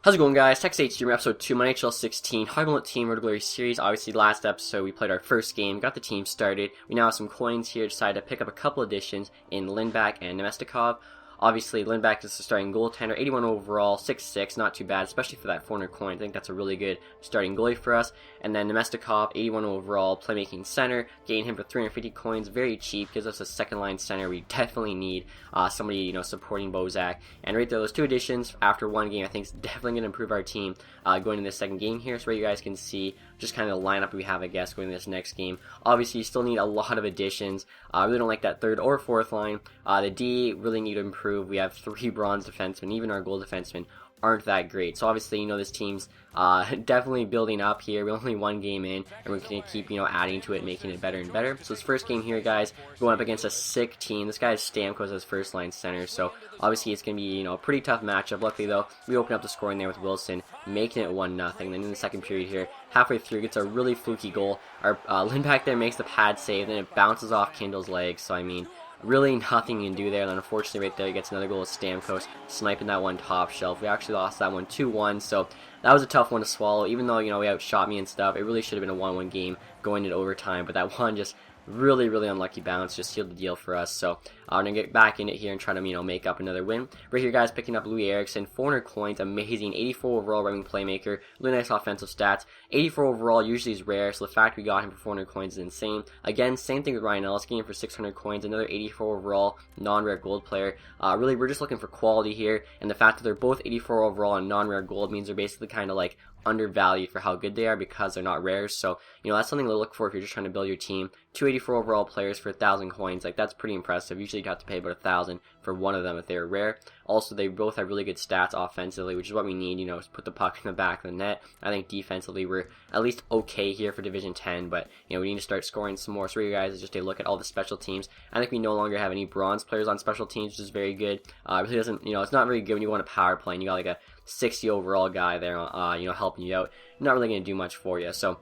How's it going, guys? TacTixHD, episode 2, my NHL 16 High Team Regular Series. Obviously, last episode we played our first game, got the team started. We now have some coins here, decided to pick up a couple additions in Lindback and Nemestikov. Obviously, Lindback is the starting goaltender, 81 overall, 6'6", not too bad, especially for that 400 coin. I think that's a really good starting goalie for us. And then Nemestikov, 81 overall, playmaking center, getting him for 350 coins, very cheap, gives us a second line center. We definitely need somebody, supporting Bozak. And right there, those two additions after one game, I think is definitely going to improve our team going into the second game here. So right, you guys can see just kind of the lineup we have, I guess, going into this next game. Obviously, you still need a lot of additions. I really don't like that third or fourth line. The D really need to improve. We have 3 bronze defensemen. Even our gold defensemen aren't that great. So obviously, this team's definitely building up here. We're only one game in, and we're going to keep, adding to it, making it better and better. So this first game here, guys, going up against a sick team. This guy is Stamkos as first line center, so obviously it's going to be, a pretty tough matchup. Luckily, though, we open up the scoring there with Wilson, making it 1-0. Then in the second period here, halfway through, gets a really fluky goal. Our Lindback there makes the pad save, then it bounces off Kindle's legs, so I mean, really nothing you can do there. And then unfortunately right there he gets another goal of Stamkos sniping that one top shelf. We actually lost that one 2-1, so that was a tough one to swallow. Even though he outshot me and stuff, it really should have been a 1-1 game going into overtime, but that one just really unlucky bounce just sealed the deal for us. So I'm gonna get back in it here and try to make up another win. Right here, guys, picking up Louis Eriksson, 400 coins, amazing, 84 overall running playmaker, really nice offensive stats. 84 overall usually is rare, so the fact we got him for 400 coins is insane. Again, same thing with Ryan Ellis, getting him for 600 coins, another 84 overall non-rare gold player. Really, we're just looking for quality here, and the fact that they're both 84 overall and non-rare gold means they're basically kind of like undervalued for how good they are because they're not rares. So that's something to look for if you're just trying to build your team. 284 overall players for 1,000 coins, like that's pretty impressive. Usually you'd have to pay about 1,000 for one of them if they were rare. Also, they both have really good stats offensively, which is what we need, to put the puck in the back of the net. I think defensively we're at least okay here for Division 10, but we need to start scoring some more. So you guys is just a look at all the special teams. I think we no longer have any bronze players on special teams, which is very good. It really doesn't, it's not very good when you want a power play and you got like a 60 overall guy there, helping you out. Not really going to do much for you. So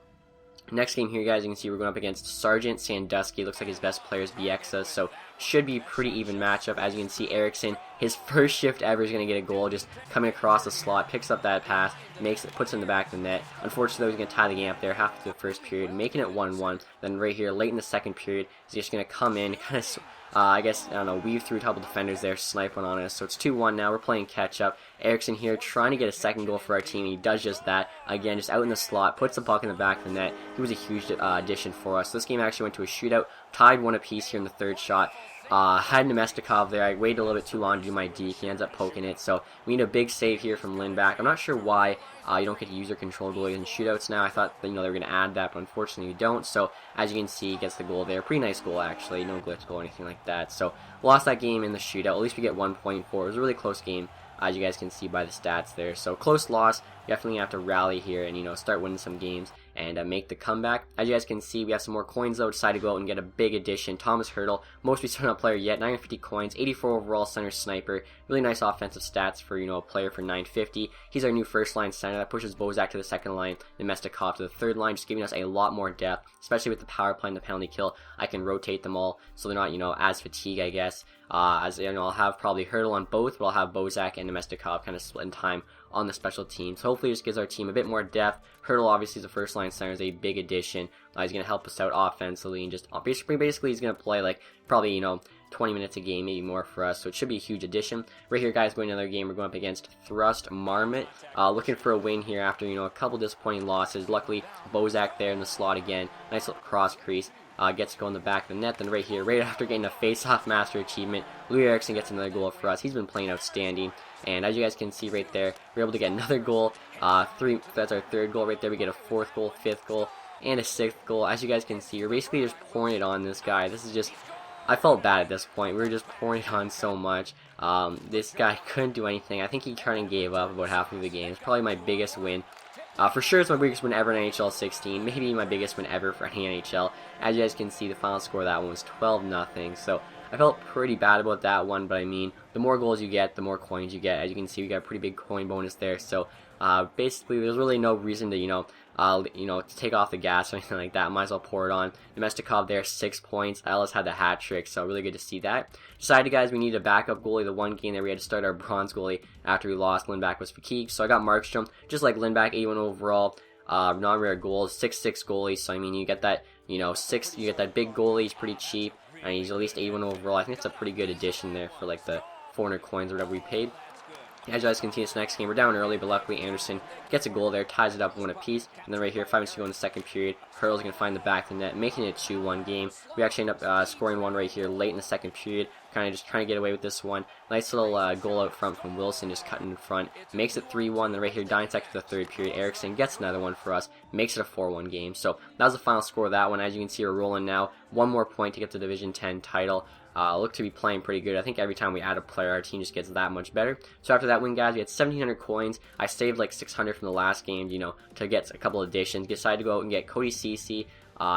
next game here, guys, you can see we're going up against Sergeant Sandusky. Looks like his best player is Bieksa, so should be a pretty even matchup. As you can see, Eriksson, his first shift ever is going to get a goal, just coming across the slot, picks up that pass, puts it in the back of the net. Unfortunately, he's going to tie the game up there half through the first period, making it 1-1. Then right here, late in the second period, he's just going to come in, kind of, weave through a couple defenders there, snipe one on us. So it's 2-1 now. We're playing catch up. Eriksson here trying to get a second goal for our team. He does just that. Again, just out in the slot, puts the puck in the back of the net. He was a huge addition for us. This game actually went to a shootout, tied 1 apiece here in the third shot. Had Nemestikov there. I waited a little bit too long to do my deke. He ends up poking it. So we need a big save here from Lindback. I'm not sure why you don't get to use your control goalies in shootouts now. I thought they were going to add that, but unfortunately you don't. So as you can see, he gets the goal there. Pretty nice goal actually. No glitch goal or anything like that. So lost that game in the shootout. At least we get 1 point for it. It was a really close game, as you guys can see by the stats there. So close loss. Definitely have to rally here and start winning some games and make the comeback. As you guys can see, we have some more coins though. Decided to go out and get a big addition. Thomas Hertl, most recent player yet, 950 coins, 84 overall center sniper. Really nice offensive stats for a player for 950. He's our new first line center that pushes Bozak to the second line, Nemestikov to the third line, just giving us a lot more depth, especially with the power play and the penalty kill. I can rotate them all so they're not as fatigued, I guess. I'll have probably Hertl on both, but I'll have Bozak and Nemestikov kind of split in time on the special teams. So hopefully this gives our team a bit more depth. Hertl obviously is a first line center, is a big addition. He's going to help us out offensively and just basically he's going to play like probably 20 minutes a game, maybe more for us, so it should be a huge addition. Right here, guys, going another game, we're going up against Thrust Marmot, looking for a win here after a couple disappointing losses. Luckily, Bozak there in the slot again, nice little cross crease. Gets to go in the back of the net. Then right here, right after getting a face-off master achievement, Louis Eriksson gets another goal for us. He's been playing outstanding. And as you guys can see right there, we're able to get another goal. That's our third goal right there. We get a 4th goal, 5th goal, and a 6th goal. As you guys can see, we're basically just pouring it on this guy. This is just, I felt bad at this point. We were just pouring it on so much. This guy couldn't do anything. I think he kind of gave up about halfway through the game. It's probably my biggest win. For sure, it's my biggest win ever in NHL 16. Maybe my biggest win ever for any NHL. As you guys can see, the final score of that one was 12-0. So I felt pretty bad about that one, but I mean, the more goals you get, the more coins you get. As you can see, we got a pretty big coin bonus there. So basically, there's really no reason to, to take off the gas or anything like that. Might as well pour it on. Nemestikov there, 6 points. Ellis had the hat trick, so really good to see that. Decided, guys, we need a backup goalie. The one game that we had to start our bronze goalie after we lost. Lindback was fatigued, so I got Markstrom, just like Lindback, 81 overall. Non-rare goals, 6'6" goalie. So I mean, you get that, you get that big goalie. He's pretty cheap, and he's at least 81 overall. I think it's a pretty good addition there for like the 400 coins or whatever we paid. As you guys can see, this next game, we're down early, but luckily Anderson gets a goal there, ties it up 1 apiece, and then right here, 5 minutes to go in the second period, Hurdle's going to find the back of the net, making it a 2-1 game. We actually end up scoring one right here late in the second period, kind of just trying to get away with this one. Nice little goal out front from Wilson, just cutting in front, makes it 3-1, then right here, 9 seconds to the third period, Eriksson gets another one for us, makes it a 4-1 game. So that was the final score of that one. As you can see, we're rolling now, 1 more point to get the Division 10 title. Look to be playing pretty good. I think every time we add a player, our team just gets that much better. So after that win, guys, we had 1,700 coins. I saved like 600 from the last game, to get a couple additions. Decided to go out and get Cody Ceci.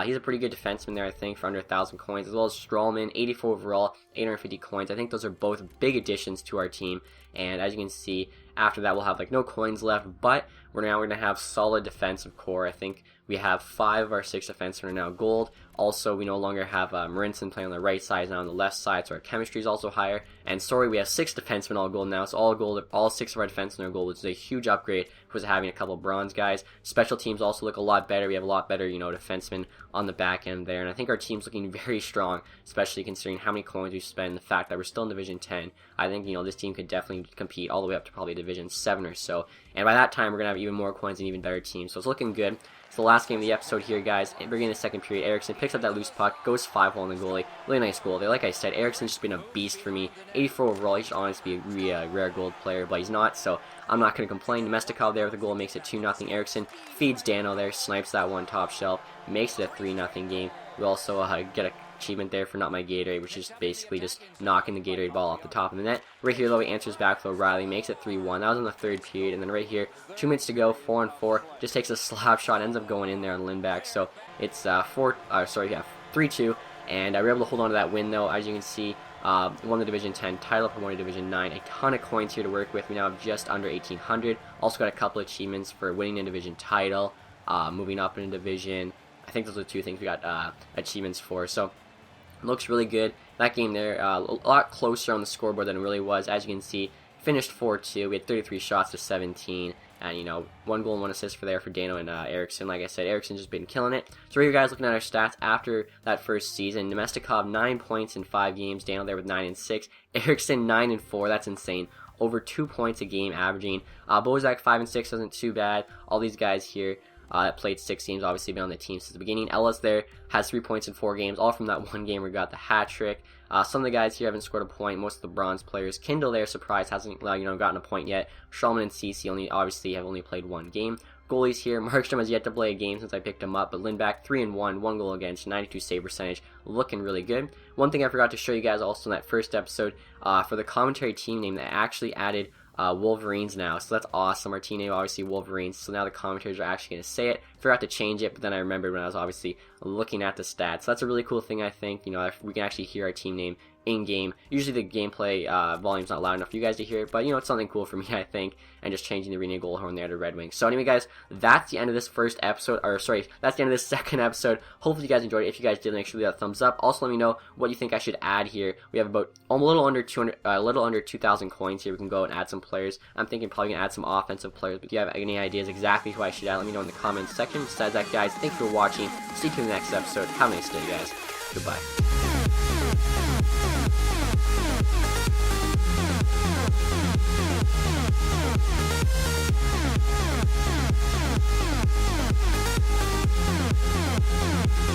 He's a pretty good defenseman there, I think, for under 1,000 coins, as well as Strawman, 84 overall, 850 coins. I think those are both big additions to our team. And as you can see, after that, we'll have like no coins left, but we're now going to have solid defensive core. I think we have 5 of our 6 defensemen are now gold. Also, we no longer have Marinson playing on the right side, now on the left side, so our chemistry is also higher. And sorry, we have 6 defensemen all gold now, so all gold, all 6 of our defensemen are gold, which is a huge upgrade because having a couple bronze guys. Special teams also look a lot better. We have a lot better, defensemen on the back end there, and I think our team's looking very strong, especially considering how many coins we spend and the fact that we're still in Division 10. I think, this team could definitely compete all the way up to probably Division 7 or so, and by that time, we're going to have even more coins and even better teams, so it's looking good. It's the last game of the episode here, guys. Beginning the second period, Eriksson picks up that loose puck, goes 5-hole on the goalie. Really nice goal there. Like I said, Eriksson's just been a beast for me. 84 overall. He should honestly be a rare gold player, but he's not, so I'm not going to complain. Nemestikov there with a goal makes it 2-0. Eriksson feeds Dano there, snipes that one top shelf, makes it a 3-0 game. We also get a achievement there for not my Gatorade, which is basically just knocking the Gatorade ball off the top of the net. Right here, though, he answers back with O'Reilly, makes it 3-1. That was in the third period, and then right here, 2 minutes to go, 4-4, just takes a slap shot, ends up going in there on Lindback. So it's 3-2, and we were able to hold on to that win, though. As you can see, won the Division 10 title, promoted to Division 9. A ton of coins here to work with. We now have just under 1,800. Also got a couple achievements for winning the Division title, moving up in a division. I think those are 2 things we got achievements for. So looks really good. That game there, a lot closer on the scoreboard than it really was. As you can see, finished 4-2. We had 33 shots to 17. And, 1 goal and 1 assist for Dano and Eriksson. Like I said, Eriksson's just been killing it. So right here, guys, looking at our stats after that first season. Nemestikov, 9 points in 5 games. Dano there with 9 and 6. Eriksson, 9 and 4. That's insane. Over 2 points a game averaging. Bozak, 5 and 6 isn't too bad. All these guys here played 6 games, obviously been on the team since the beginning. Ellis there has 3 points in 4 games, all from that one game where we got the hat trick. Some of the guys here haven't scored a point. Most of the bronze players. Kindle there, surprise, hasn't gotten a point yet. Shulman and Ceci obviously have only played 1 game. Goalies here, Markstrom has yet to play a game since I picked him up, but Lindback 3-1, 1 goal against, 92 save percentage, looking really good. One thing I forgot to show you guys also in that first episode, for the commentary team name, they actually added Wolverines now, so that's awesome. Our team name obviously Wolverines, so now the commentators are actually going to say it. Forgot to change it, but then I remembered when I was obviously looking at the stats. So that's a really cool thing, I think. We can actually hear our team name in-game. Usually the gameplay volume's not loud enough for you guys to hear, but it's something cool for me, I think, and just changing the arena goal horn there to Red Wings. So anyway, guys, that's the end of this first episode, that's the end of this second episode. Hopefully you guys enjoyed it. If you guys did, make sure to leave that thumbs up. Also, let me know what you think I should add here. We have about a little under 2,000 coins here. We can go and add some players. I'm thinking probably gonna add some offensive players, but do you have any ideas exactly who I should add? Let me know in the comments section. Besides that, guys, thanks for watching. See you in the next episode. Have a nice day, guys. Goodbye.